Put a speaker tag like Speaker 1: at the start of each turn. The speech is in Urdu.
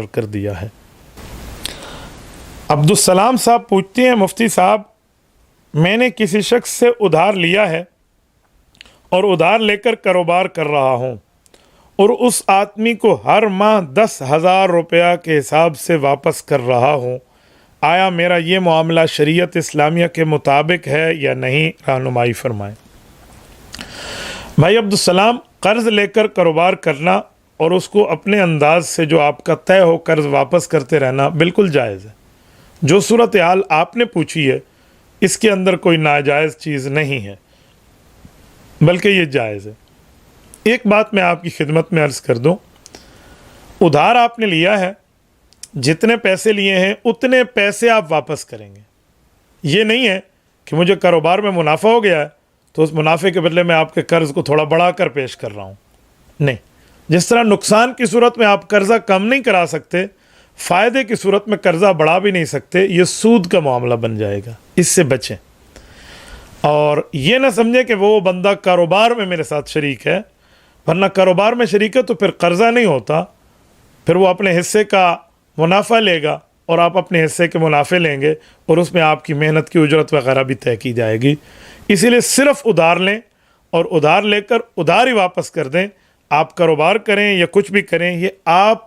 Speaker 1: کر دیا ہے۔ عبدالسلام صاحب پوچھتے ہیں مفتی صاحب میں نے کسی شخص سے ادھار لیا ہے اور ادھار لے کر کاروبار کر رہا ہوں اور اس آدمی کو ہر ماہ 10,000 روپیہ کے حساب سے واپس کر رہا ہوں، آیا میرا یہ معاملہ شریعت اسلامیہ کے مطابق ہے یا نہیں؟ رہنمائی فرمائیں۔ بھائی عبدالسلام، قرض لے کر کاروبار کرنا اور اس کو اپنے انداز سے جو آپ کا طے ہو قرض واپس کرتے رہنا بالکل جائز ہے۔ جو صورتحال آپ نے پوچھی ہے اس کے اندر کوئی ناجائز چیز نہیں ہے، بلکہ یہ جائز ہے۔ ایک بات میں آپ کی خدمت میں عرض کر دوں، ادھار آپ نے لیا ہے، جتنے پیسے لیے ہیں اتنے پیسے آپ واپس کریں گے۔ یہ نہیں ہے کہ مجھے کاروبار میں منافع ہو گیا ہے تو اس منافع کے بدلے میں آپ کے قرض کو تھوڑا بڑھا کر پیش کر رہا ہوں، نہیں۔ جس طرح نقصان کی صورت میں آپ قرضہ کم نہیں کرا سکتے، فائدے کی صورت میں قرضہ بڑھا بھی نہیں سکتے، یہ سود کا معاملہ بن جائے گا، اس سے بچیں۔ اور یہ نہ سمجھیں کہ وہ بندہ کاروبار میں میرے ساتھ شریک ہے، ورنہ کاروبار میں شریک ہے تو پھر قرضہ نہیں ہوتا، پھر وہ اپنے حصے کا منافع لے گا اور آپ اپنے حصے کے منافع لیں گے اور اس میں آپ کی محنت کی اجرت وغیرہ بھی طے کی جائے گی۔ اسی لیے صرف ادھار لیں اور ادھار لے کر ادھار ہی واپس کر دیں۔ آپ کاروبار کریں یا کچھ بھی کریں، یہ آپ